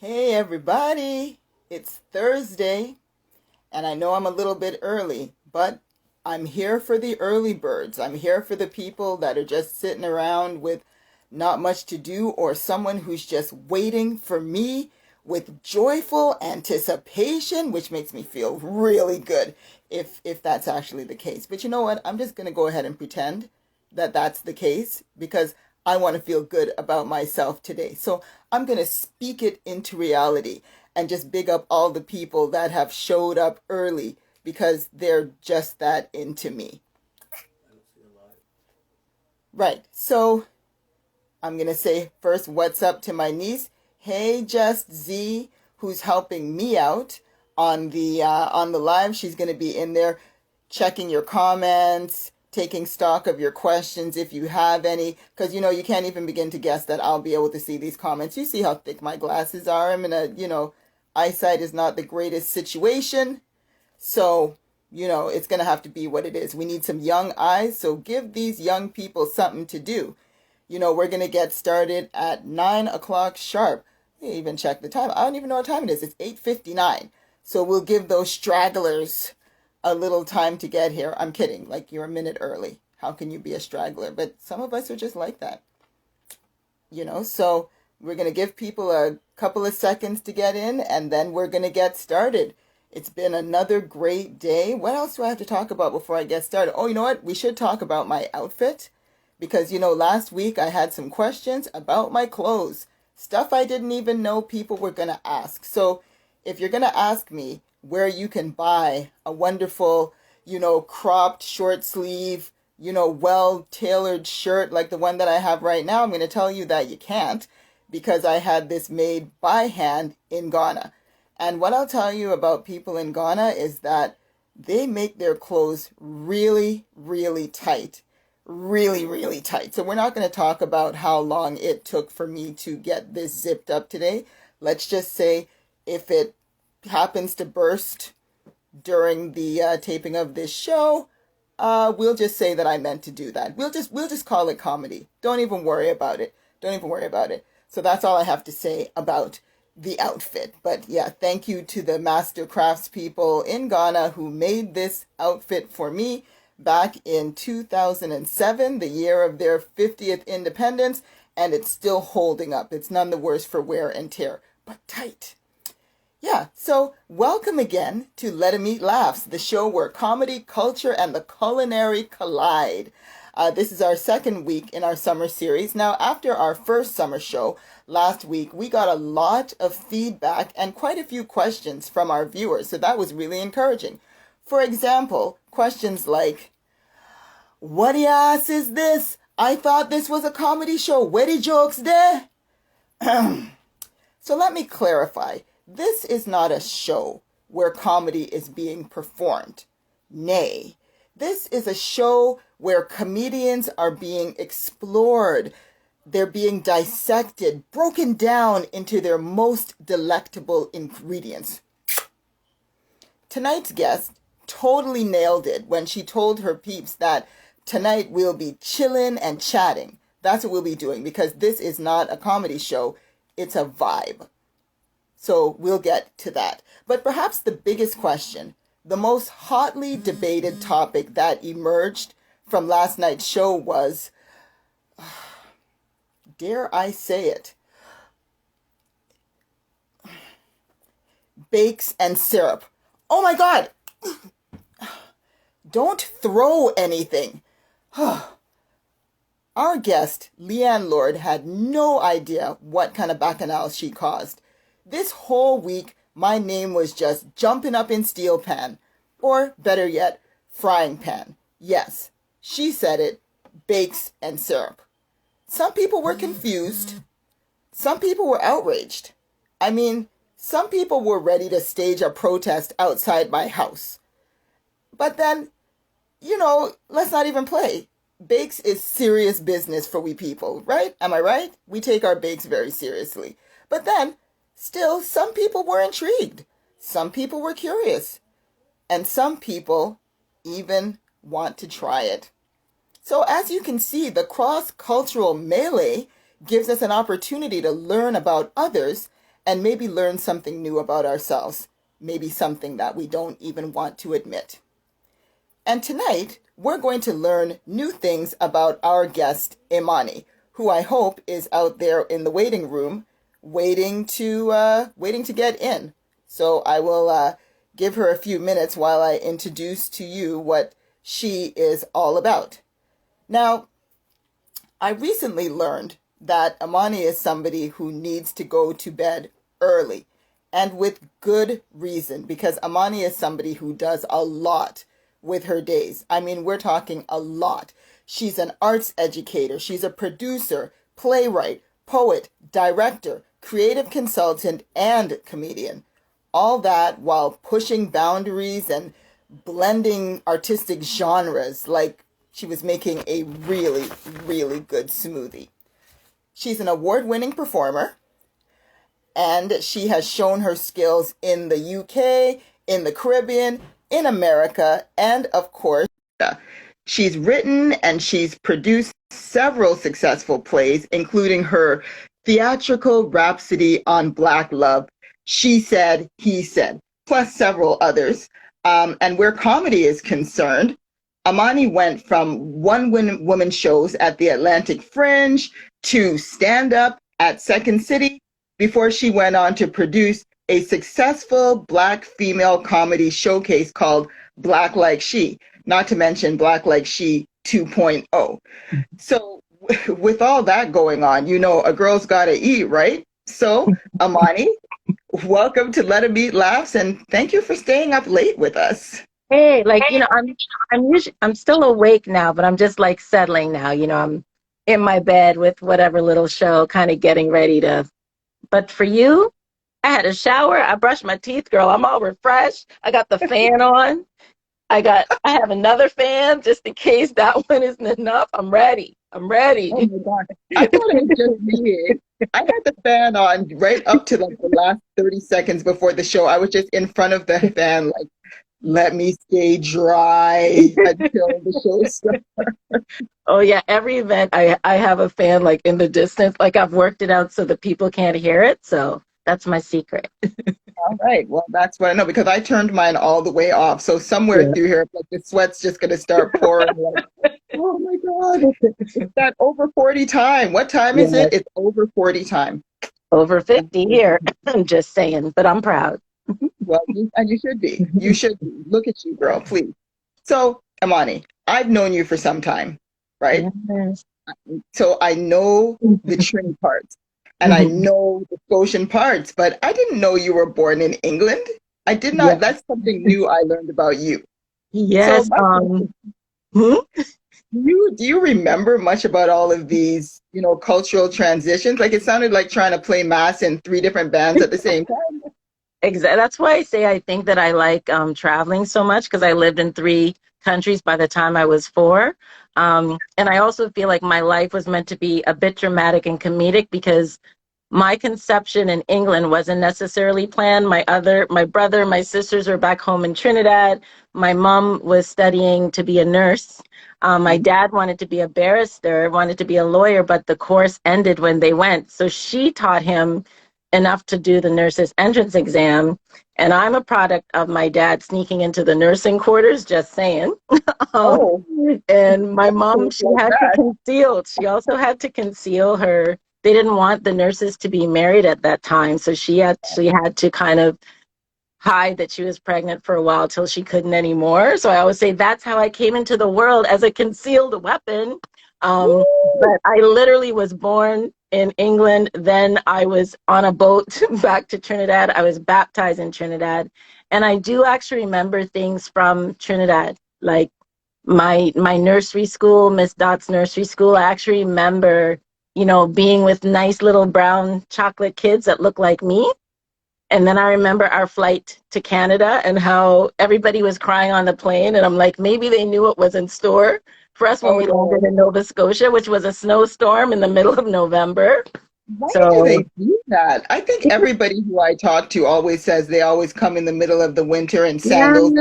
Hey everybody, it's Thursday, and I know I'm a little bit early, but I'm here for the early birds. I'm here for the people that are just sitting around with not much to do, or someone who's just waiting for me with joyful anticipation, which makes me feel really good if that's actually the case. But you know what? I'm just going to go ahead and pretend that that's the case because I want to feel good about myself today. So I'm going to speak it into reality and just big up all the people that have showed up early because they're just that into me. Right. So I'm going to say first, what's up to my niece? Hey, Just Z, who's helping me out on the live. She's going to be in there checking your comments, taking stock of your questions if you have any, because you can't even begin to guess that I'll be able to see these comments. You see how thick my glasses are. I'm in a, eyesight is not the greatest situation. So, it's going to have to be what it is. We need some young eyes, so give these young people something to do. We're going to get started at 9 o'clock sharp. You even check the time. I don't even know what time it is. It's 8:59. So we'll give those stragglers a little time to get here. I'm kidding. Like, you're a minute early. How can you be a straggler? But some of us are just like that. So we're going to give people a couple of seconds to get in, and then we're going to get started. It's been another great day. What else do I have to talk about before I get started? Oh, you know what? We should talk about my outfit. Because, last week I had some questions about my clothes. Stuff I didn't even know people were going to ask. So if you're going to ask me where you can buy a wonderful, cropped short sleeve, well-tailored shirt like the one that I have right now, I'm going to tell you that you can't because I had this made by hand in Ghana. And what I'll tell you about people in Ghana is that they make their clothes really, really tight. Really, really tight. So we're not going to talk about how long it took for me to get this zipped up today. Let's just say if it happens to burst during the taping of this show, we'll just say that I meant to do that. We'll just call it comedy. Don't even worry about it. Don't even worry about it. So that's all I have to say about the outfit. But yeah, thank you to the master craftspeople in Ghana who made this outfit for me back in 2007, the year of their 50th independence, and it's still holding up. It's none the worse for wear and tear, but tight. Yeah, so welcome again to Let 'Em Eat Laughs, the show where comedy, culture, and the culinary collide. This is our second week in our summer series. Now, after our first summer show last week, we got a lot of feedback and quite a few questions from our viewers, so that was really encouraging. For example, questions like, what ass is this? I thought this was a comedy show. Where the jokes there? So let me clarify. This is not a show where comedy is being performed. Nay, this is a show where comedians are being explored. They're being dissected, broken down into their most delectable ingredients. Tonight's guest totally nailed it when she told her peeps that tonight we'll be chilling and chatting. That's what we'll be doing because this is not a comedy show. It's a vibe. So we'll get to that. But perhaps the biggest question, the most hotly debated topic that emerged from last night's show was, dare I say it, bakes and syrup. Oh my God! Don't throw anything. Our guest, Leanne Lord, had no idea what kind of bacchanal she caused. This whole week, my name was just jumping up in steel pan. Or, better yet, frying pan. Yes, she said it, bakes and syrup. Some people were confused. Some people were outraged. I mean, some people were ready to stage a protest outside my house. But then, let's not even play. Bakes is serious business for we people, right? Am I right? We take our bakes very seriously. But then, still, some people were intrigued. Some people were curious. And some people even want to try it. So as you can see, the cross-cultural melee gives us an opportunity to learn about others and maybe learn something new about ourselves, maybe something that we don't even want to admit. And tonight, we're going to learn new things about our guest, Imani, who I hope is out there in the waiting room waiting to get in. So I will give her a few minutes while I introduce to you what she is all about. Now, I recently learned that Amani is somebody who needs to go to bed early, and with good reason, because Amani is somebody who does a lot with her days. I mean, we're talking a lot. She's an arts educator. She's a producer, playwright, poet, director, creative consultant, and comedian. All that while pushing boundaries and blending artistic genres like she was making a really, really good smoothie. She's an award-winning performer, and she has shown her skills in the UK, in the Caribbean, in America, and of course, she's written and she's produced several successful plays, including her theatrical rhapsody on Black love, She Said, He Said, plus several others. And where comedy is concerned, Amani went from one-woman shows at the Atlantic Fringe to stand-up at Second City before she went on to produce a successful Black female comedy showcase called Black Like She, not to mention Black Like She 2.0. So with all that going on, you know, a girl's got to eat, right? So, Amani, welcome to Let 'Em Eat Laughs, and thank you for staying up late with us. Hey, like, I'm still awake now, but I'm just like settling now. I'm in my bed with whatever little show, kind of getting ready to. But for you, I had a shower, I brushed my teeth, girl. I'm all refreshed. I got the fan on. I have another fan just in case that one isn't enough. I'm ready. I'm ready. Oh my God. I thought it was just me. I had the fan on right up to like the last 30 seconds before the show. I was just in front of the fan, like, let me stay dry until the show starts. Oh yeah, every event I have a fan like in the distance. Like I've worked it out so the people can't hear it. So that's my secret. All right. Well, that's what I know, because I turned mine all the way off. So somewhere through here, like the sweat's just going to start pouring. Like, oh my God. It's that over 40 time. What time is it? It's over 40 time. Over 50 here. I'm just saying, but I'm proud. Well, and you should be. You should be. Look at you, girl, please. So, Amani, I've known you for some time, right? Yes. So I know the Trini parts, and I know the Scotian parts, but I didn't know you were born in England. I did not. That's something new I learned about you. Yes. So, do you remember much about all of these, cultural transitions? Like it sounded like trying to play mass in 3 different bands at the same time. Exactly. That's why I say I think that I like traveling so much, because I lived in 3 countries by the time I was 4. And I also feel like my life was meant to be a bit dramatic and comedic, because my conception in England wasn't necessarily planned. My brother, my sisters were back home in Trinidad. My mom was studying to be a nurse. My dad wanted to be a barrister, wanted to be a lawyer, but the course ended when they went. So she taught him enough to do the nurse's entrance exam. And I'm a product of my dad sneaking into the nursing quarters, just saying. And my mom, she also had to conceal her. They didn't want the nurses to be married at that time. So she had to kind of hide that she was pregnant for a while till she couldn't anymore. So I always say that's how I came into the world, as a concealed weapon. But I literally was born in England. Then I was on a boat back to Trinidad. I was baptized in Trinidad. And I do actually remember things from Trinidad, like my nursery school, Miss Dott's nursery school. I actually remember, being with nice little brown chocolate kids that look like me. And then I remember our flight to Canada and how everybody was crying on the plane. And I'm like, maybe they knew what was in store for us when we landed in Nova Scotia, which was a snowstorm in the middle of November. Why do they do that? I think everybody who I talk to always says they always come in the middle of the winter in sandals.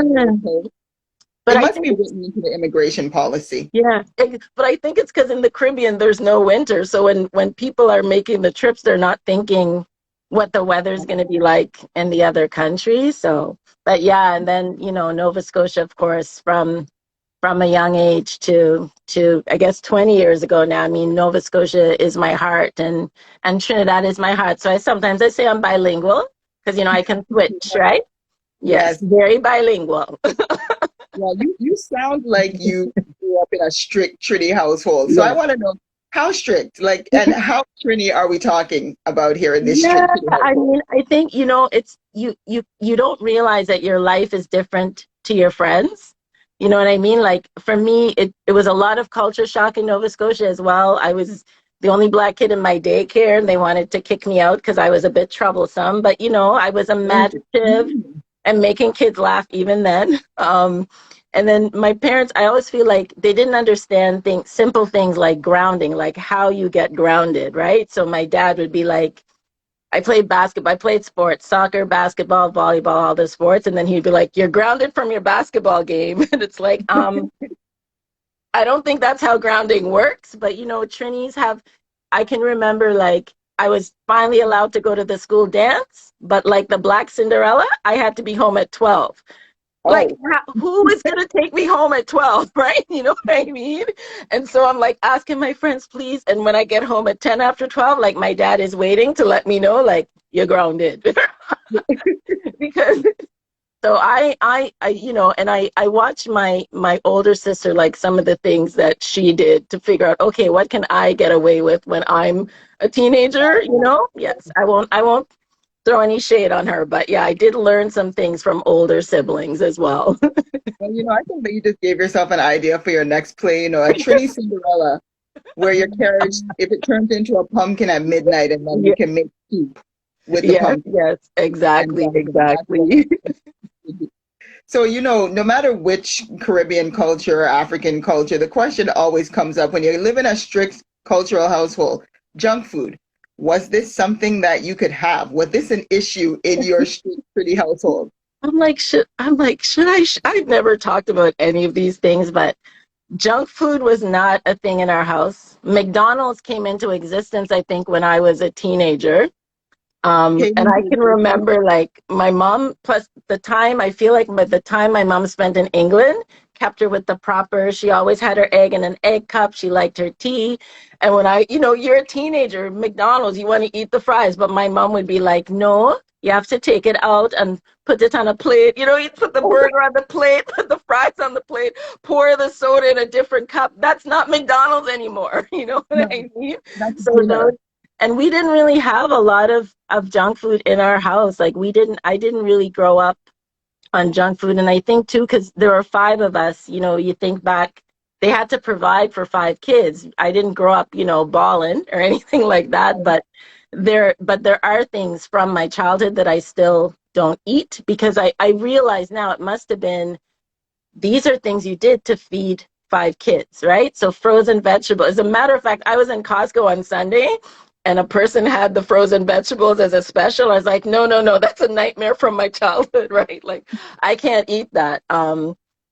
But it must be written into the immigration policy. Yeah, but I think it's because in the Caribbean there's no winter. So when people are making the trips, they're not thinking what the weather's going to be like in the other countries. So, but yeah, and then, you know, Nova Scotia, of course, from a young age to I guess 20 years ago now. I mean, Nova Scotia is my heart, and Trinidad is my heart. So I say I'm bilingual because, you know, I can switch, right? Yes, Yes. very bilingual. Well, you sound like you grew up in a strict Trini household. So I Yeah. want to know how strict, like, and how Trini are we talking about here in this Yeah, strict Trini I household? mean, I think, you know, it's you don't realize that your life is different to your friends. You know what I mean? Like for me, it was a lot of culture shock in Nova Scotia as well. I was the only black kid in my daycare, and they wanted to kick me out because I was a bit troublesome. But you know, I was imaginative and making kids laugh even then. And then my parents, I always feel like they didn't understand simple things like grounding, like how you get grounded, right? So my dad would be like, I played basketball, I played sports, soccer, basketball, volleyball, all the sports. And then he'd be like, you're grounded from your basketball game. And it's like, I don't think that's how grounding works. But, you know, Trinis have, I can remember like I was finally allowed to go to the school dance, but like the Black Cinderella, I had to be home at 12. Like, Oh, who is going to take me home at 12, right? You know what I mean? And so I'm like asking my friends, please. And when I get home at 10 after 12, like my dad is waiting to let me know, like, you're grounded. Because so you know, and I watched my older sister, like some of the things that she did to figure out, okay, what can I get away with when I'm a teenager? You know? Yes, I won't throw any shade on her, but yeah, I did learn some things from older siblings as well. well, I think that you just gave yourself an idea for your next play, a Trini Cinderella, where your carriage, if it turns into a pumpkin at midnight, and then you Yeah, can make soup with the yes, pumpkin. yes, And exactly, that's what exactly. so, no matter which Caribbean culture or African culture, the question always comes up when you live in a strict cultural household, junk food. Was this something that you could have? Was this an issue in your strict, pretty household? Should I? I've never talked about any of these things, but junk food was not a thing in our house. McDonald's came into existence, I think, when I was a teenager. Came And I into can existence? remember like my mom, plus the time I feel like by the time my mom spent in England kept her with the proper, she always had her egg in an egg cup. She liked her tea. And when you're a teenager, McDonald's, you want to eat the fries, but my mom would be like, no, you have to take it out and put it on a plate. You know, you put the burger on the plate, put the fries on the plate, pour the soda in a different cup. That's not McDonald's anymore. You know what No, I mean? that's So those dinner. and we didn't really have a lot of junk food in our house. Like I didn't really grow up on junk food. And I think too, because there were five of us, you know, you think back, they had to provide for five kids. I didn't grow up, you know, balling or anything like that, but there are things from my childhood that I still don't eat because I realize now it must have been these are things you did to feed five kids, right? So frozen vegetables. As a matter of fact, I was in Costco on Sunday and a person had the frozen vegetables as a special. I was like, no, no, no, that's a nightmare from my childhood, right? Like I can't eat that.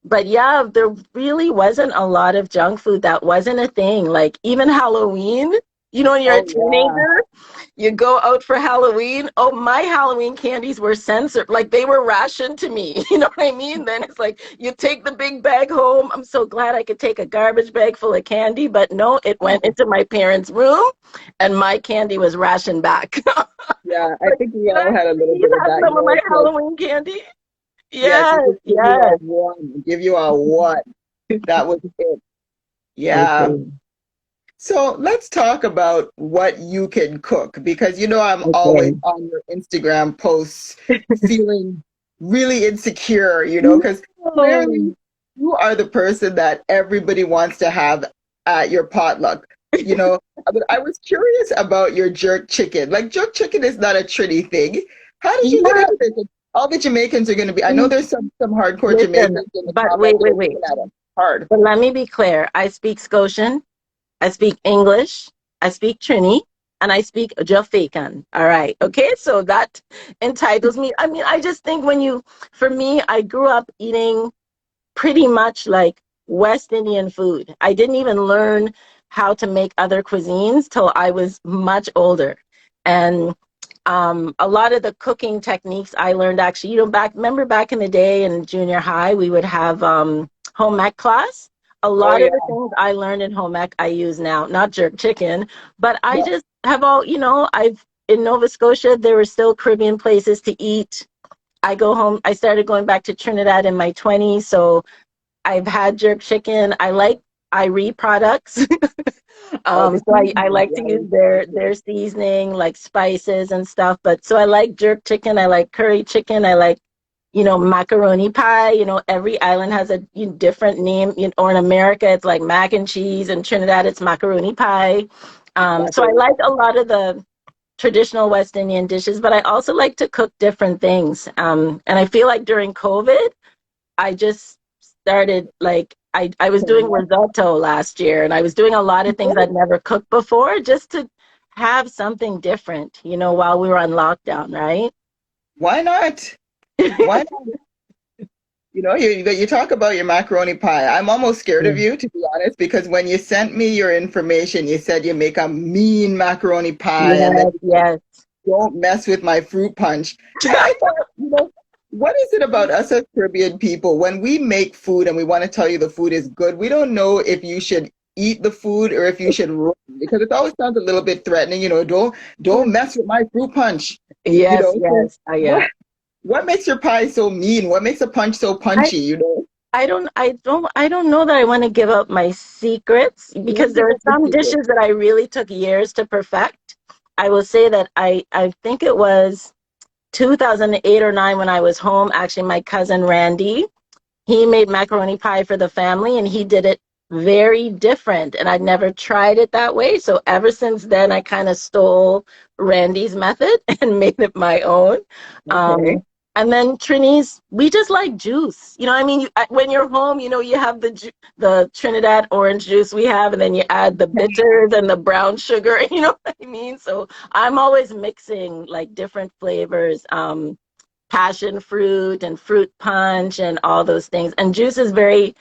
But yeah, there really wasn't a lot of junk food that wasn't a thing. Like even Halloween, you know, when you're a Oh, yeah. teenager, you go out for Halloween. Oh, my Halloween candies were censored. Like they were rationed to me. You know what I mean? Then it's like you take the big bag home. I'm so glad I could take a garbage bag full of candy, but no, it went Oh, into my parents' room and my candy was rationed back. yeah. I Like, think we can I all had a little please bit of have that. some of my It's like, Halloween candy? yes, Yes, you just give you a yes. one, give you a what. That was it. Yeah. Okay. So let's talk about what you can cook because I'm always Okay. on your Instagram posts feeling really insecure, because clearly No. you are the person that everybody wants to have at your potluck. But I was curious about your jerk chicken. Like jerk chicken is not a Trini thing. How did you get Yeah. into this? All the Jamaicans are going to be. I know there's some hardcore Listen, Jamaicans in the but comments wait, that are wait, wait. looking at them hard. But let me be clear. I speak Scotian, I speak English, I speak Trini, and I speak Jafaican. All right. Okay. So that entitles me. I mean, I just think for me, I grew up eating pretty much like West Indian food. I didn't even learn how to make other cuisines till I was much older. And A lot of the cooking techniques I learned actually, remember back in the day in junior high, we would have home ec class. A Oh lot of the yeah. things I learned in home ec I use now, not jerk chicken, but I No. just have I've in Nova Scotia, there were still Caribbean places to eat. I go home, I started going back to Trinidad in my 20s, so I've had jerk chicken. I like Irie products. Oh, the So I seasoning. like to use their seasoning, like spices and stuff. But so I like jerk chicken. I like curry chicken. I like, macaroni pie. Every island has a different name. Or in America, it's like mac and cheese. In Trinidad, it's macaroni pie. So I Macaroni. like a lot of the traditional West Indian dishes, but I also like to cook different things. And I feel like during COVID, I just started like I was doing risotto last year, and I was doing a lot of things I'd never cooked before just to have something different, while we were on lockdown, right? Why not? Why not? You talk about your macaroni pie. I'm almost scared Yeah. of you, to be honest, because when you sent me your information, you said you make a mean macaroni pie and then Yes, yes. don't mess with my fruit punch. And I thought, what is it about us as Caribbean people? When we make food and we want to tell you the food is good, we don't know if you should eat the food or if you should run, because it always sounds a little bit threatening, don't mess with my fruit punch. Yes, So yes. what Yeah. what makes your pie so mean? What makes a punch so I, punchy? I don't know that I want to give up my secrets Don't because there give are up the some secret. dishes that I really took years to perfect. I will say that I think it was 2008 or 9 when I was home. Actually, my cousin Randy, he made macaroni pie for the family and he did it very different. And I'd never tried it that way. So ever since then, I kind of stole Randy's method and made it my own. Okay. Um, and then Trini's, we just like juice. I mean, when you're home, you have the Trinidad orange juice we have, and then you add the bitters and the brown sugar. You know what I mean? So I'm always mixing like different flavors. Passion fruit and fruit punch and all those things. And juice is very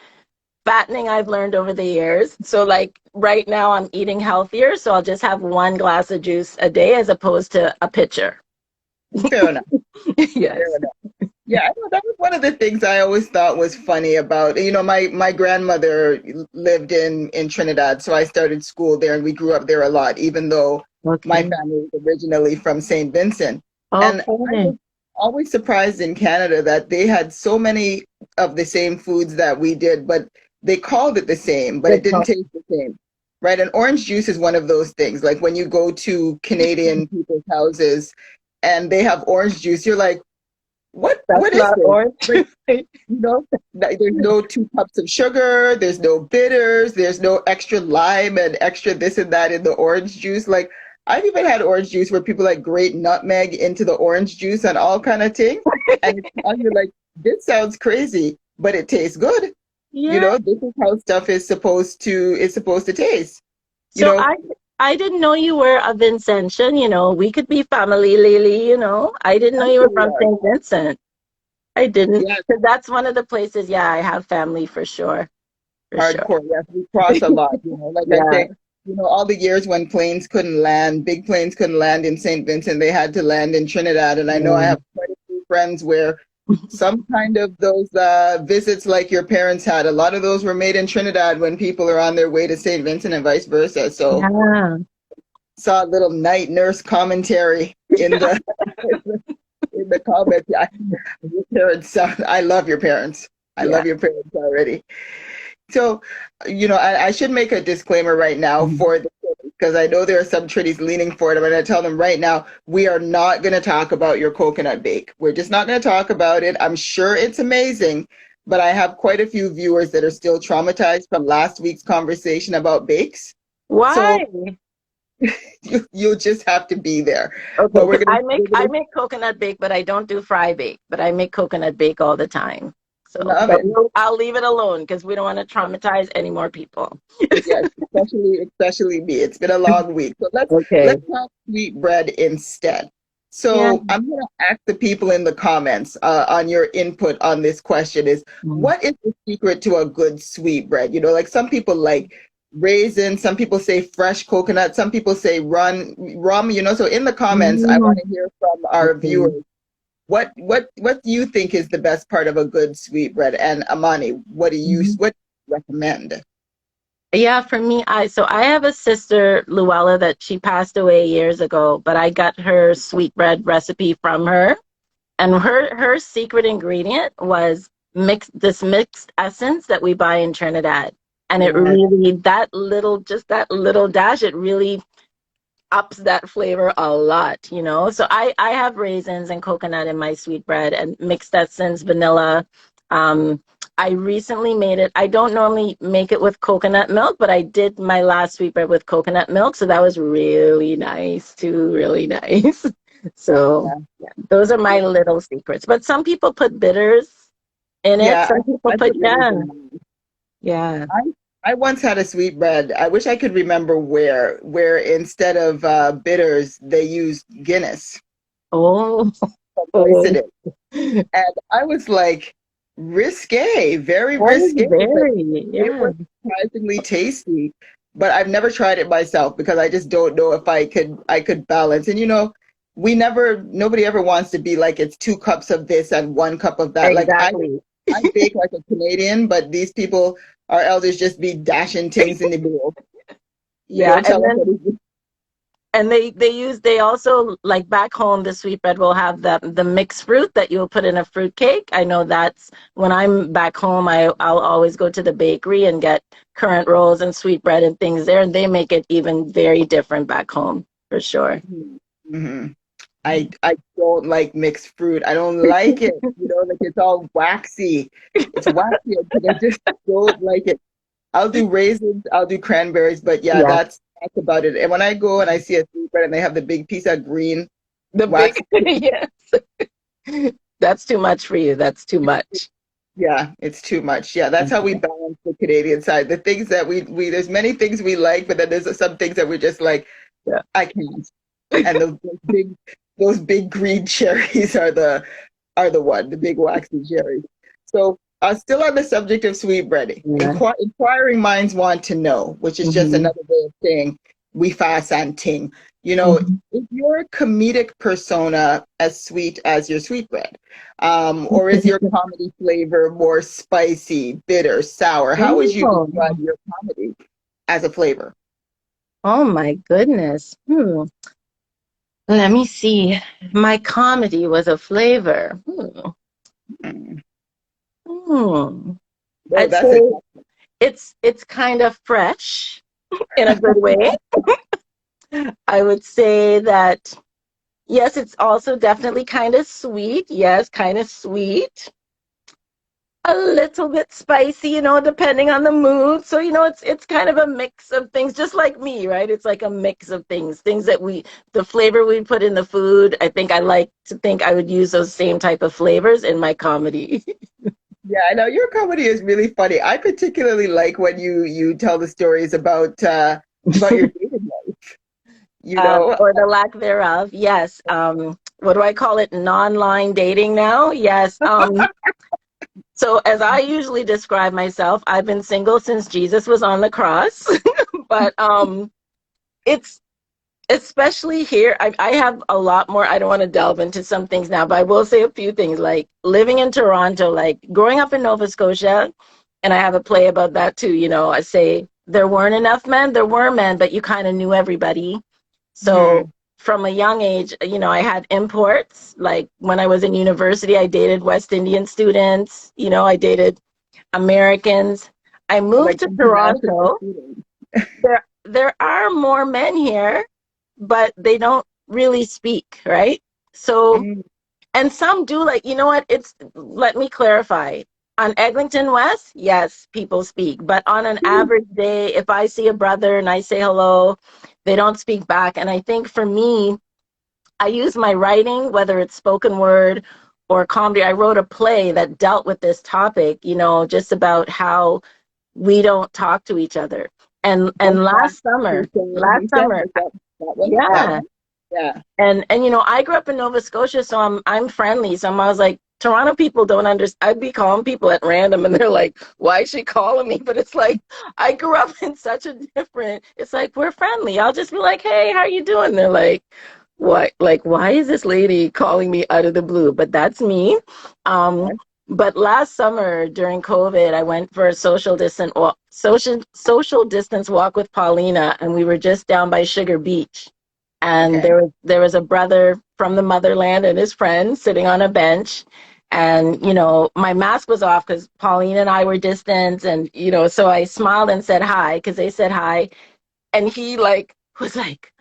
fattening, I've learned over the years. So, like right now, I'm eating healthier. So, I'll just have one glass of juice a day as opposed to a pitcher. Fair enough. Fair Yes. enough. Yeah, I know that was one of the things I always thought was funny about, my grandmother lived in Trinidad, so I started school there and we grew up there a lot, even though my Okay. family was originally from St. Vincent. And I Okay. was always surprised in Canada that they had so many of the same foods that we did, but they called it the same, but it didn't taste the same. Right? And orange juice is one of those things. Like when you go to Canadian people's houses and they have orange juice, you're like, what That's is not this? orange. Like, there's no 2 cups of sugar, there's no bitters, there's no extra lime and extra this and that in the orange juice. Like I've even had orange juice where people like grate nutmeg into the orange juice and all kind of thing. And you're like, this sounds crazy, but it tastes good. Yeah. This is how stuff is supposed to taste. You So know, I didn't know you were a Vincentian. We could be family, Lily. I didn't know I'm you sure were we from are. St. Vincent. I didn't. Yes, Because that's one of the places, yeah, I have family for sure. For sure. hardcore. Yes, we cross a lot. Like I Yeah. say, all the years when planes couldn't land, big planes couldn't land in St. Vincent, they had to land in Trinidad. And I know I Yeah. have quite a few friends where some kind of those visits like your parents had, a lot of those were made in Trinidad when people are on their way to St. Vincent and vice versa. So Yeah. saw a little night nurse commentary in the in the comments. Yeah, your parents. I love your parents. I Yeah. love your parents already. So, I should make a disclaimer right now Mhm. for the because I know there are some Trinis leaning for it. I'm going to tell them right now, we are not going to talk about your coconut bake. We're just not going to talk about it. I'm sure it's amazing, but I have quite a few viewers that are still traumatized from last week's conversation about bakes. So Why? you'll just have to be there. Okay, But we're because going to I make coconut bake, but I don't do fry bake. But I make coconut bake all the time. in the So, but oven. I'll leave it alone because we don't want to traumatize any more people. Yes, especially me. It's been a long week. So let's Okay. talk sweetbread instead. Yeah. So I'm going to ask the people in the comments on your input on this question is Mm. what is the secret to a good sweetbread? Like some people like raisin. Some people say fresh coconut. Some people say rum. So in the comments, I want Mm, to hear from our okay. viewers. What do you think is the best part of a good sweetbread? And Amani, Mhm. what do you recommend? Yeah, for me, I have a sister, Luella, that she passed away years ago, but I got her sweetbread recipe from her. And her secret ingredient was mixed essence that we buy in Trinidad. And it Yes. really, that little dash, it really ups that flavor a lot, you know? So I have raisins and coconut in my sweetbread and mixed essence, vanilla. Um, I recently made it. I don't normally make it with coconut milk, but I did my last sweetbread with coconut milk. So that was really nice too, really nice. So Yeah. yeah, those are my little secrets. But some people put bitters in it. Yeah, Some people I put, put bitters yeah, in mine. yeah. I I once had a sweetbread. I wish I could remember where instead of bitters they used Guinness Oh, for moisten oh, it. And I was like, risque, very oh, risque, but very, it yeah. was surprisingly tasty. But I've never tried it myself because I just don't know if I could balance. And nobody ever wants to be like it's 2 cups of this and 1 cup of that. Like Exactly. I bake like a Canadian, but these people, our elders, just be dashing things in the bowl. They Yeah, don't and tell us then anything. they also like back home the sweetbread will have the mixed fruit that you'll put in a fruit cake. I know that's when I'm back home I'll always go to the bakery and get currant rolls and sweetbread and things there, and they make it even very different back home for sure. Hmm. I don't like mixed fruit. I don't like it. Like it's all waxy. It's waxy, and I just don't like it. I'll do raisins, I'll do cranberries, but yeah, Yeah. that's about it. And when I go and I see a sweetbread and they have the big piece of green The big wax, yes. That's too much for you. That's too much. yeah, it's too much. Yeah, that's how we balance the Canadian side. The things that we there's many things we like, but then there's some things that we're just like, Yeah. I can't. And those big green cherries are the one, the big waxy cherries. So still on the subject of sweetbread, Yeah. inquiring minds want to know, which is just Hmm. another way of saying we fast and ting. Hmm. Is your comedic persona as sweet as your sweetbread? Or is your comedy flavor more spicy, bitter, sour? How would you describe Oh. your comedy as a flavor? Oh my goodness. Let me see. My comedy was a flavor. Mm. Hmm. Oh, I'd that's a say it's kind of fresh in a good way. I would say that yes, it's also definitely kind of sweet. Yes, kind of sweet. A little bit spicy, depending on the mood. So, it's kind of a mix of things, just like me, right? It's like a mix of things that the flavor we put in the food. I think I like to think I would use those same type of flavors in my comedy. Yeah, I know your comedy is really funny. I particularly like when you tell the stories about your dating life. You know, Or the lack thereof. Yes. What do I call it? Non-line dating now. Yes. So as I usually describe myself, I've been single since Jesus was on the cross. But it's especially here, I have a lot more. I don't want to delve into some things now, but I will say a few things. Like living in Toronto, like growing up in Nova Scotia, and I have a play about that too. I say there weren't enough men, there were men, but you kind of knew everybody. So mhm. from a young age, I had imports. Like when I was in university, I dated West Indian students, I dated Americans. I moved Like to international Toronto. students. There are more men here, but they don't really speak, right? So, Mm, and some do, like, you know what? Let me clarify. On Eglinton West, yes, people speak, but on an average day, if I see a brother and I say hello, they don't speak back. And I think for me, I use my writing, whether it's spoken word or comedy. I wrote a play that dealt with this topic, just about how we don't talk to each other. And what's that? last You said summer, that one? That yeah. one? Yeah. And I grew up in Nova Scotia, so I'm friendly. So I was like, Toronto people don't understand. I'd be calling people at random and they're like, why is she calling me? But it's like, I grew up in such a different, it's like, we're friendly. I'll just be like, hey, how you doing? They're like, what? Like, why is this lady calling me out of the blue? But that's me. Um, but last summer during COVID, I went for a social distance walk with Paulina, and we were just down by Sugar Beach. And Okay. there was a brother from the motherland and his friend sitting on a bench. And, you know, my mask was off because Pauline and I were distant. And, you know, so I smiled and said hi because they said hi. And he like was like,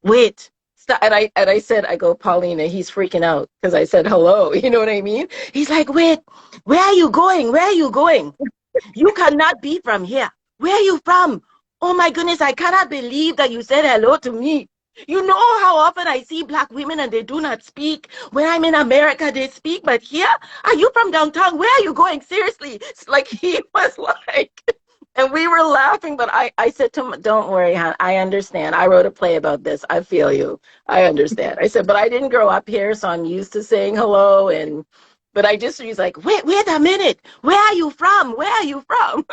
wait. Stop. And I said, I go, Paulina, he's freaking out because I said hello. You know what I mean? He's like, wait, where are you going? Where are you going? You cannot be from here. Where are you from? Oh my goodness, I cannot believe that you said hello to me. You know how often I see black women and they do not speak. When I'm in America, they speak, but here, are you from downtown? Where are you going? Seriously. It's like he was like, and we were laughing, but I said to him, don't worry, hon, I understand. I wrote a play about this. I feel you. I understand. I said, but I didn't grow up here, so I'm used to saying hello. And but he's like, wait a minute. Where are you from? Where are you from?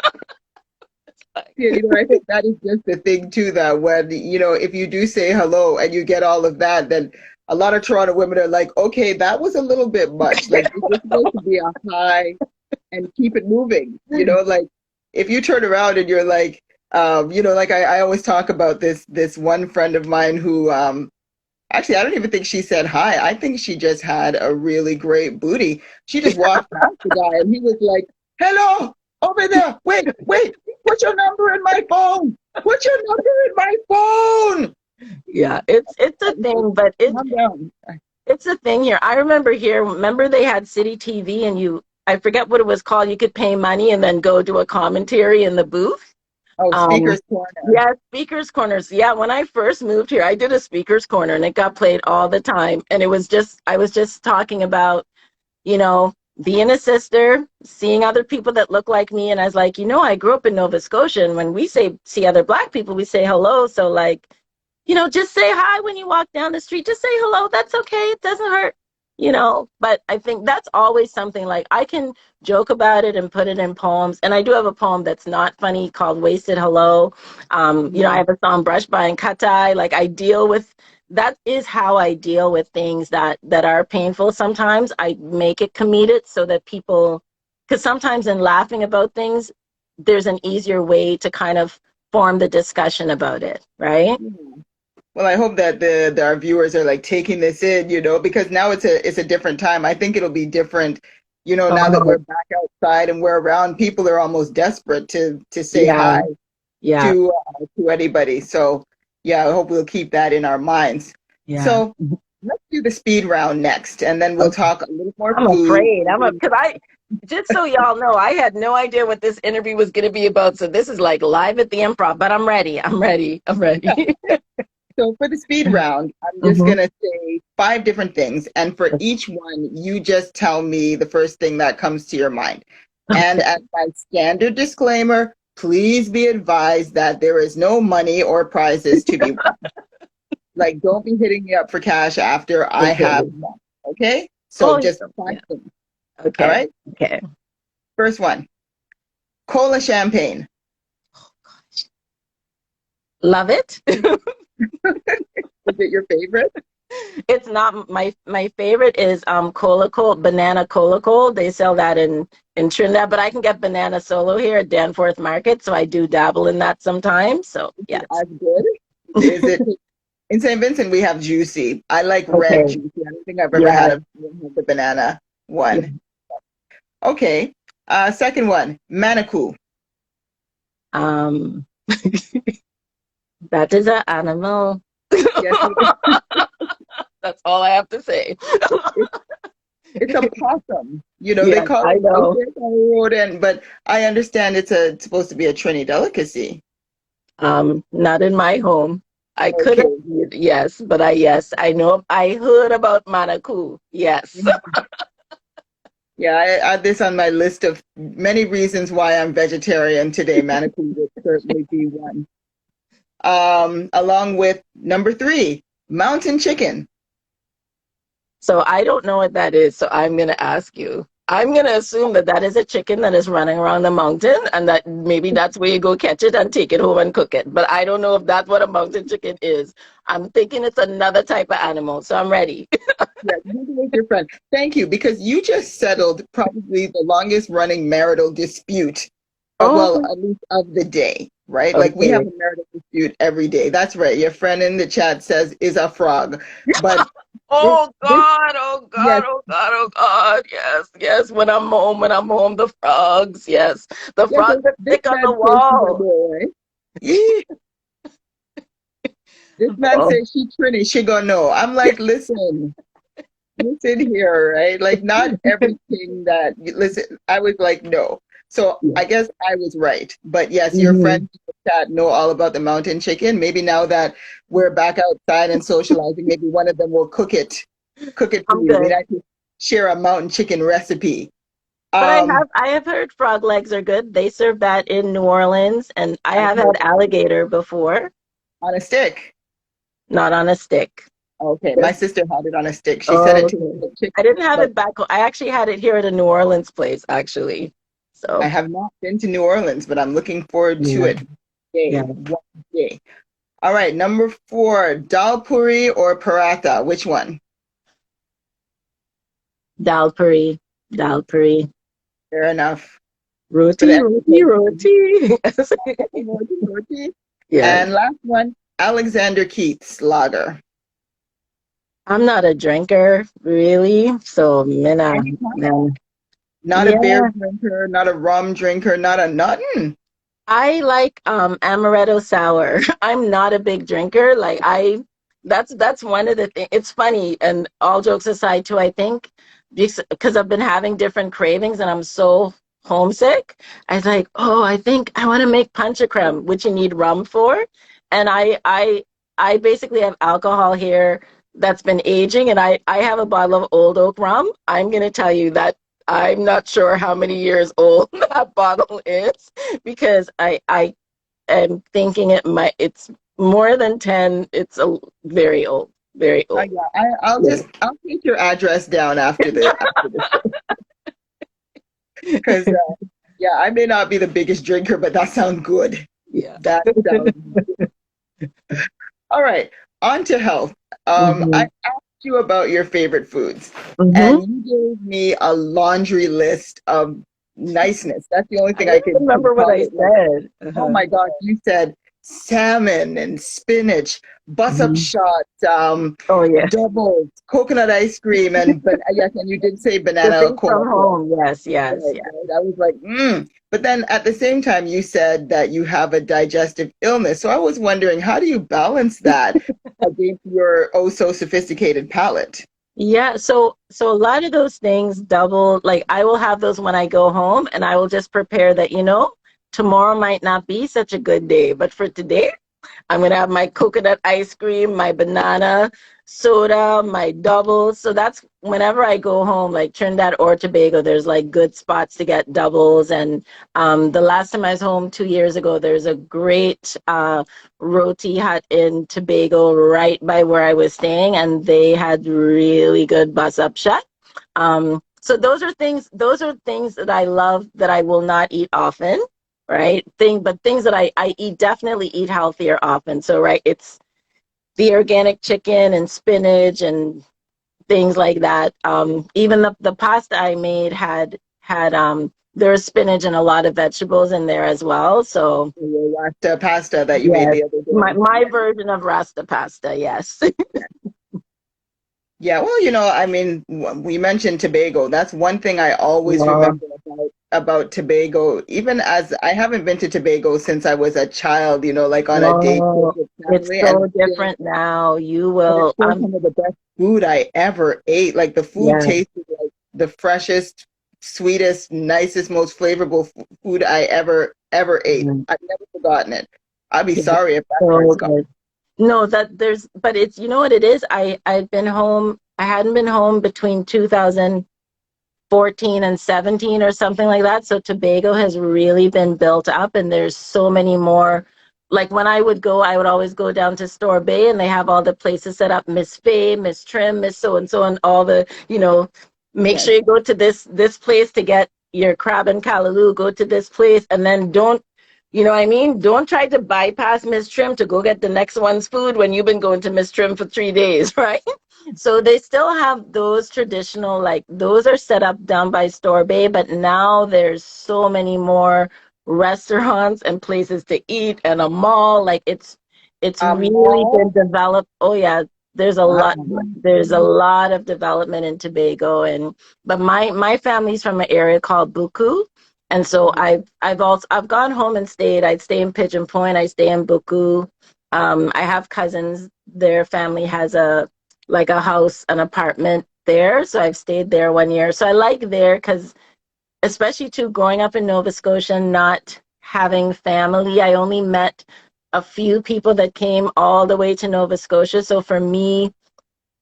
Yeah, I think that is just the thing too, that when, if you do say hello and you get all of that, then a lot of Toronto women are like, okay, that was a little bit much. Like, it's just supposed to be a hi and keep it moving. Like if you turn around and you're like, like I always talk about this one friend of mine who, actually, I don't even think she said hi. I think she just had a really great booty. She just walked past the guy and he was like, hello, over there. Wait, put your number in my phone. Put your number in my phone. Yeah, it's a thing, but it's a thing here. I remember they had City TV and I forget what it was called. You could pay money and then go do a commentary in the booth. Oh, Speaker's Corner. Yeah, Speaker's Corners. Yeah, when I first moved here, I did a Speaker's Corner and it got played all the time. And I was just talking about, being a sister, seeing other people that look like me. And I was like, I grew up in Nova Scotia. And when we see other Black people, we say hello. So like, just say hi when you walk down the street. Just say hello. That's okay. It doesn't hurt, But I think that's always something like I can joke about it and put it in poems. And I do have a poem that's not funny called Wasted Hello. I have a song Brush by and Katai. Like that is how I deal with things that are painful. Sometimes I make it comedic so that because sometimes in laughing about things, there's an easier way to kind of form the discussion about it, right? Well, I hope that our viewers are like taking this in, because now it's a different time. I think it'll be different, now that we're back outside and we're around. People are almost desperate to say hi to anybody. So yeah, I hope we'll keep that in our minds. Yeah. So let's do the speed round next, and then we'll talk a little more I'm food. afraid. Just so y'all know, I had no idea what this interview was going to be about. So this is like live at the Improv, but I'm ready. So for the speed round, I'm just going to say 5 different things. And for each one, you just tell me the first thing that comes to your mind. And as my standard disclaimer, please be advised that there is no money or prizes to be won. Like, don't be hitting me up for cash after I have one. Okay? So just 5 things. Okay. All right? Okay. First one. Cola champagne. Oh, gosh. Love it. Is it your favorite? It's not my favorite is banana cola. They sell that in Trinidad, but I can get banana solo here at Danforth Market, so I do dabble in that sometimes. So yeah. That's good. Is it in St. Vincent we have juicy. I like red juicy. I don't think I've ever had the banana one. Yeah. Okay. Second one, Manikou. That is an animal. Yes, that's all I have to say. It's a possum. They call it but I understand it's supposed to be a Trini delicacy. Not in my home. I could have, yes, but I know. I heard about Manikou. Yes. Yeah, I add this on my list of many reasons why I'm vegetarian today. Manikou would certainly be one. Along with number 3, mountain chicken. So I don't know what that is. So I'm going to ask you. I'm going to assume that that is a chicken that is running around the mountain and that maybe that's where you go catch it and take it home and cook it. But I don't know if that's what a mountain chicken is. I'm thinking it's another type of animal. So I'm ready. Yeah, Google is your friend. Thank you, because you just settled probably the longest running marital dispute, well, Oh, at least of the day, right? Like we have okay. a marital dispute every day. That's right. Your friend in the chat says is a frog, but this, Oh this, God, oh yes, God, oh God, oh God. Yes, yes. When I'm home, the frogs. Yes. The yes. frogs So that this stick on man the says she's a wall. boy. Yee. This man Oh, says she Trini, she gonna know. I'm like, listen here, right? Like, not everything that listen. I was like, no. So yeah. I guess I was right. But yes, your Hmm. friends in the chat know all about the mountain chicken. Maybe now that we're back outside and socializing, maybe one of them will cook it for I'm you. We good. might share a mountain chicken recipe. But Um, I have heard frog legs are good. They serve that in New Orleans, and I I've have heard had alligator before, on a stick. not on a stick. Okay, my Yes. sister had it on a stick. She said it Oh, to me okay. like chicken, I didn't have but it back home. I actually had it here at a New Orleans place, actually. I So, have not been to New Orleans, but I'm looking forward to yeah, it day, yeah. one day. All right, number four, dal puri or paratha? Which one? Dal puri, dal puri. Fair enough. For Roti, the roti, education. roti. Roti, roti. Yeah. And last one, Alexander Keith's lager. I'm not a drinker, really. So, minna, Any kind? man. Not a beer Yeah. drinker, not a rum drinker, not a nothing. I like amaretto sour. I'm not a big drinker. Like I that's one of the things. It's funny, and all jokes aside too, I think because I've been having different cravings and I'm so homesick, I was like, oh, I think I want to make panchakrem, which you need rum for. And I basically have alcohol here that's been aging, and I have a bottle of old oak rum. I'm gonna tell you that I'm not sure how many years old that bottle is because I am thinking it's more than 10. It's a very old, very old. Yeah, Yeah. I'll take your address down after the show because yeah, I may not be the biggest drinker, but that sounds good. Yeah. That sounds all right. On to health. I Hmm. asked you about your favorite foods, Hmm. and you gave me a laundry list of niceness. That's the only I thing I don't could remember what call I it. Like, said. oh Uh-huh. my gosh, you said salmon and spinach, bus up Hmm. shot, Oh yeah, doubles, coconut ice cream, and but yes, and you did say the banana things from cornbread. home. Yes, yes, Right, yes. right. I was like, But then at the same time, you said that you have a digestive illness. So I was wondering, how do you balance that against your oh so sophisticated palate? Yeah, so a lot of those things double, like I will have those when I go home and I will just prepare that, tomorrow might not be such a good day, but for today, I'm gonna have my coconut ice cream, my banana soda, my doubles. So that's whenever I go home, like Trinidad or Tobago, there's like good spots to get doubles. And the last time I was home 2 years ago, there's a great roti hut in Tobago right by where I was staying, and they had really good bus up shut. So those are things that I love that I will not eat often, right? But things that I eat, definitely eat healthier often. So right, it's the organic chicken and spinach and things like that. Even the pasta I made had there was spinach and a lot of vegetables in there as well. So Your pasta pasta that you made yes, the other day. my version of rasta pasta. Yes. Yeah, well, I mean, we mentioned Tobago. That's one thing I always Well, remember about Tobago. Even as I haven't been to Tobago since I was a child, like on a day trip no, with it's family, so different now. You but it's will. still some of the best food I ever ate. Like the food Yeah. tasted like the freshest, sweetest, nicest, most flavorful food I ever ate. Mm, I've never forgotten it. I'd be yeah, sorry if that part's so gone. good. No, but it's, you know what it is? I've been home. I hadn't been home between 2014 and 17 or something like that. So Tobago has really been built up, and there's so many more like when I would go, I would always go down to Store Bay, and they have all the places set up, Miss Faye, Miss Trim, Miss so and so, and all the, make Yes. sure you go to this place to get your crab and callaloo, go to this place, and then don't, you know what I mean? Don't try to bypass Miss Trim to go get the next one's food when you've been going to Miss Trim for 3 days, right? So they still have those traditional, like those are set up down by Store Bay, but now there's so many more restaurants and places to eat and a mall. Like it's A really been mall? developed. Oh yeah, there's a Wow. lot of development in Tobago, and but my family's from an area called Buku. And so I've gone home and stayed. I'd stay in Pigeon Point. I stay in Buku. I have cousins. Their family has a house, an apartment there. So I've stayed there 1 year. So I like there because, especially too, growing up in Nova Scotia, not having family, I only met a few people that came all the way to Nova Scotia. So for me,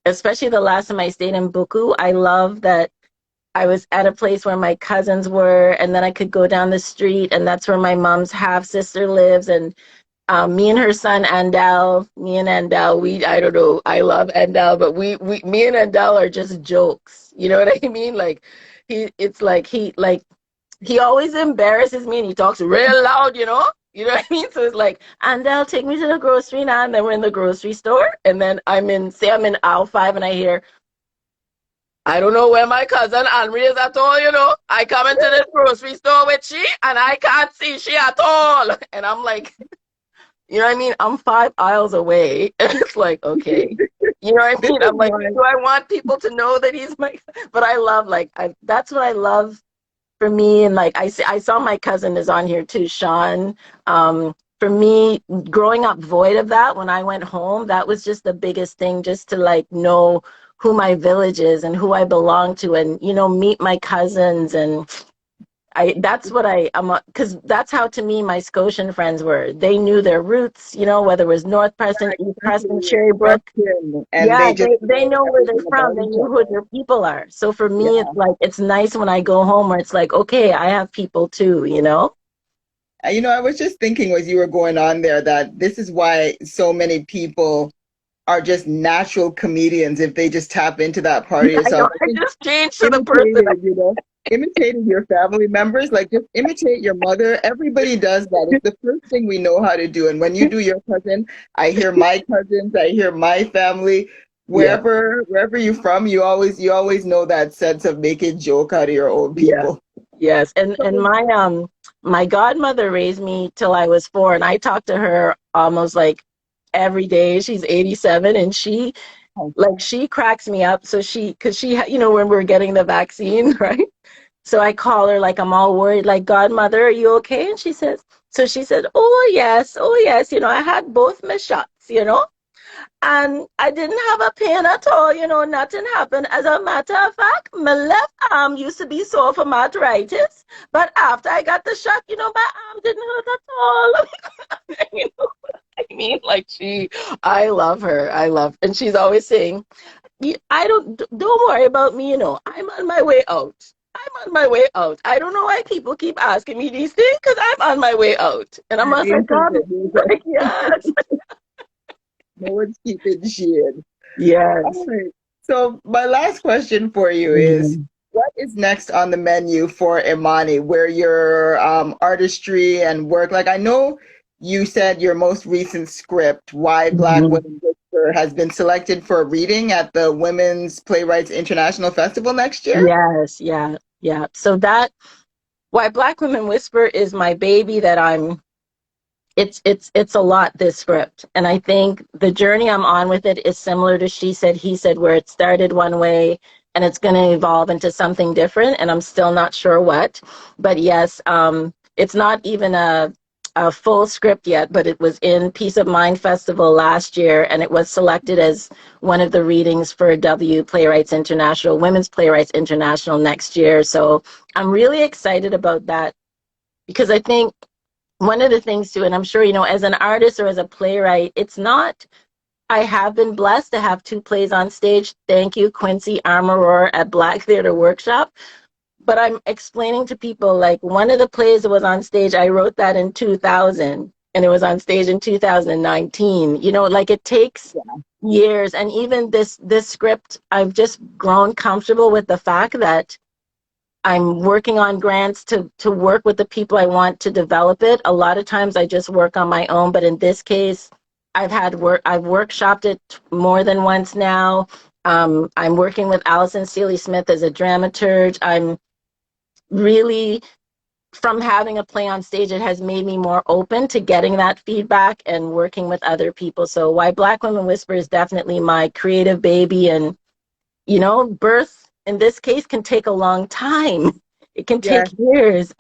especially the last time I stayed in Buku, I love that I was at a place where my cousins were, and then I could go down the street, and that's where my mom's half sister lives. And me and her son Andal, me and Andal, I don't know, I love Andal, but me and Andal are just jokes. You know what I mean? Like he always embarrasses me, and he talks real loud. You know what I mean? So it's like, Andal, take me to the grocery now, and then we're in the grocery store, and then I'm in aisle 5, and I hear, I don't know where my cousin Henri is at all, I come into this grocery store with she, and I can't see she at all. And I'm like, you know what I mean? I'm 5 aisles away. And it's like, okay. You know what I This mean? is I'm like, why. do I want people to know that he's my, but I love, that's what I love for me. And like, I saw my cousin is on here too, Sean. For me, growing up void of that, when I went home, that was just the biggest thing, just to like know who my village is and who I belong to, and, meet my cousins. And that's what because that's how, to me, my Scotian friends were. They knew their roots, whether it was North Preston, East Preston, Exactly. Cherrybrook. Question, and Yeah, they just they know know where they're everything from. about They each know who other. their people are. So for me, it's Yeah. like, it's nice when I go home where it's like, okay, I have people too. I was just thinking as you were going on there that this is why so many people are just natural comedians if they just tap into that part of I know, yourself. I I think just changed to the person. imitating your family members, like just imitate your mother. Everybody does that. It's the first thing we know how to do. And when you do your cousin, I hear my cousins, I hear my family. Yeah, Wherever you're from, you always know that sense of making joke out of your own yeah, people. yes. And my godmother raised me till I was 4, and I talk to her almost like every day. She's 87, and she cracks me up. So because when we're getting the vaccine, right? So I call her, like, I'm all worried, like, Godmother, are you okay? And she said, oh yes, I had both my shots. And I didn't have a pain at all, nothing happened. As a matter of fact, my left arm used to be sore from arthritis, but after I got the shot, my arm didn't hurt at all. you know I mean, like, I love her. And she's always saying, I don't worry about me, I'm on my way out. I'm on my way out. I don't know why people keep asking me these things, because I'm on my way out. And I'm like, God, like, yes. No one's keeping shit. Yes. All right. So my last question for you is, Mhm. what is next on the menu for Imani, where your artistry and work? Like I know you said your most recent script, Why Black Mhm. Women Whisper, has been selected for a reading at the Women's Playwrights International Festival next year. Yes, yeah, yeah. So that Why Black Women Whisper is my baby that it's a lot, this script. And I think the journey I'm on with it is similar to She Said, He Said, where it started one way and it's going to evolve into something different, and I'm still not sure what. But yes, it's not even a full script yet, but it was in Peace of Mind Festival last year, and it was selected as one of the readings for W Playwrights International, Women's Playwrights International next year. So I'm really excited about that, because I think one of the things too, and I'm sure, as an artist or as a playwright, it's not, I have been blessed to have 2 plays on stage. Thank you, Quincy Armorer at Black Theater Workshop. But I'm explaining to people, like, one of the plays that was on stage, I wrote that in 2000. and it was on stage in 2019. You know, like it takes years. And even this script, I've just grown comfortable with the fact that I'm working on grants to work with the people I want to develop it. A lot of times I just work on my own, but in this case, I've workshopped it more than once now. I'm working with Allison Seeley Smith as a dramaturge. I'm really, from having a play on stage, it has made me more open to getting that feedback and working with other people. So Why Black Women Whisper is definitely my creative baby. And, you know, birth in this case can take a long time. It can take years.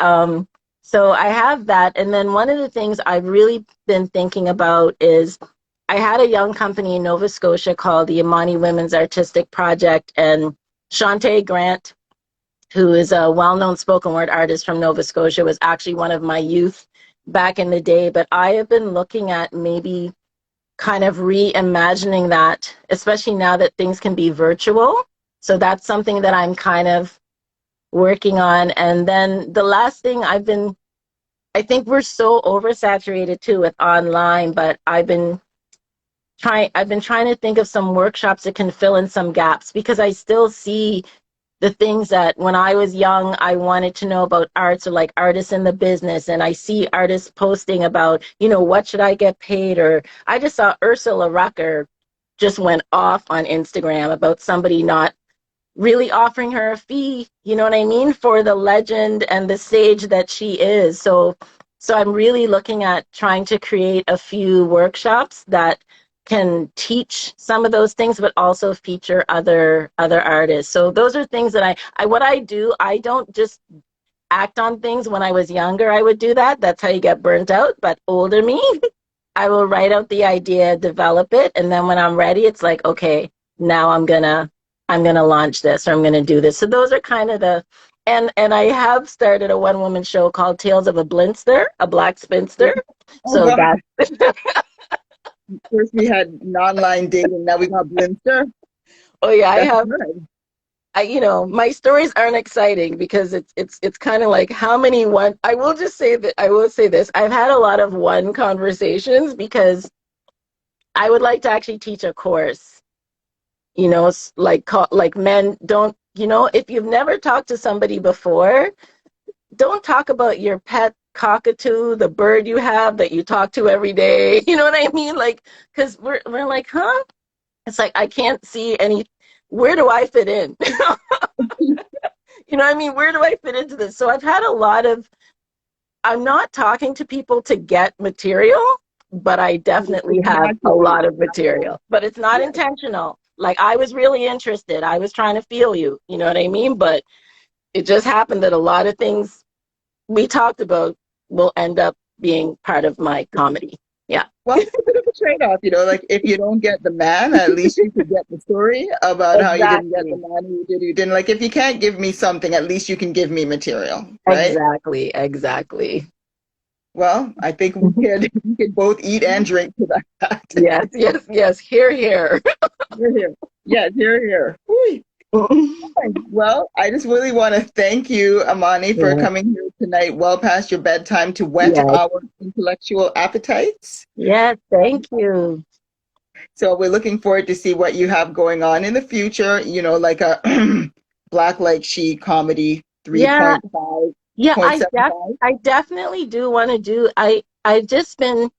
So I have that. And then one of the things I've really been thinking about is I had a young company in Nova Scotia called the Amani Women's Artistic Project, and Shantae Grant, who is a well-known spoken word artist from Nova Scotia, was actually one of my youth back in the day. But I have been looking at maybe kind of reimagining that, especially now that things can be virtual. So that's something that I'm kind of working on. And then the last thing I think we're so oversaturated too with online, but I've been trying to think of some workshops that can fill in some gaps, because I still see the things that when I was young, I wanted to know about arts, or like artists in the business. And I see artists posting about, you know, what should I get paid? Or I just saw Ursula Rucker just went off on Instagram about somebody not really offering her a fee, you know what I mean, for the legend and the sage that she is. So I'm really looking at trying to create a few workshops that can teach some of those things, but also feature other artists. So those are things that what I do. I don't just act on things. When I was younger, I would do that. That's how you get burnt out. But older me, I will write out the idea, develop it, and then when I'm ready, it's like, okay, now I'm gonna launch this, or I'm gonna do this. So those are kind of and I have started a one-woman show called Tales of a Blinster, a Black Spinster. So that's First we had non-line dating, now we got Blinster. oh yeah, That's good. you know, my stories aren't exciting because it's kind of like how many one. I will say this. I've had a lot of one conversations because I would like to actually teach a course. You know, like men don't. You know, if you've never talked to somebody before, don't talk about your pet cockatoo, the bird you have that you talk to every day. You know what I mean? Like, because we're like, huh? It's like I can't see any. Where do I fit in? You know what I mean? Where do I fit into this? So I've had a lot of, I'm not talking to people to get material, but I definitely have a lot of material. But it's not intentional. Like I was really interested. I was trying to feel you. You know what I mean? But it just happened that a lot of things we talked about will end up being part of my comedy. Yeah. Well, it's a bit of a trade-off, you know, like if you don't get the man, at least you could get the story about how you didn't get the man who did, you didn't. Like if you can't give me something, at least you can give me material, right? Exactly. Well, I think we could both eat and drink to that. Yes. Hear, hear. You're here. Yes, you're here. Well, I just really want to thank you, Amani, for coming here tonight, well past your bedtime, to whet our intellectual appetites. Yes, thank you. So we're looking forward to see what you have going on in the future, you know, like a Black Like She comedy 3.5. Yeah, I definitely do want to do. I've just been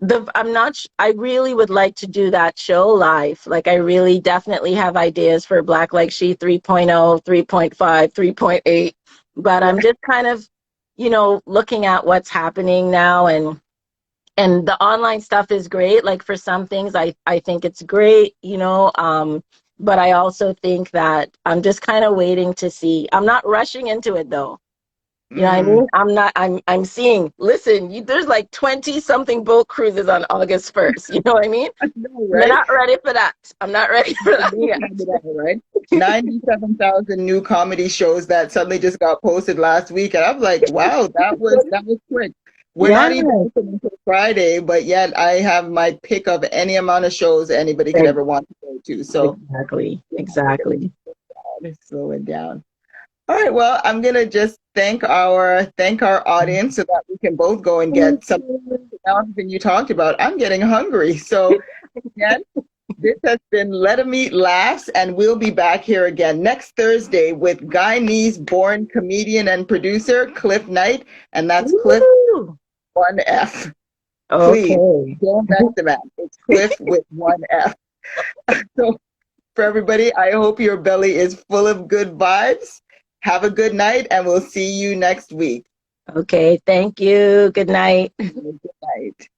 I really would like to do that show live. Like I really definitely have ideas for Black Like She 3.0, 3.5, 3.8, but I'm just kind of, you know, looking at what's happening now, and the online stuff is great. Like for some things I think it's great, you know, but I also think that I'm just kind of waiting to see. I'm not rushing into it though. You know what I mean? I'm seeing, listen, there's like 20 something boat cruises on August 1st. You know what I mean? I know, right? I'm not ready for that. I'm not ready for that yet. Right? 97,000 new comedy shows that suddenly just got posted last week. And I'm like, wow, that was quick. We're not even open until Friday, but yet I have my pick of any amount of shows anybody could ever want to go to. So exactly. Slow it down. All right. Well, I'm gonna just thank our audience so that we can both go and Thank get something you. else than you talked about. I'm getting hungry. So again, this has been Let 'em Eat Laughs, and we'll be back here again next Thursday with Guyanese born comedian and producer Cliff Knight, and that's Cliff Woo! 1F. Please Okay. don't mess the man. It's Cliff with 1F. So for everybody, I hope your belly is full of good vibes. Have a good night, and we'll see you next week. Okay. Thank you. Good night. Good night.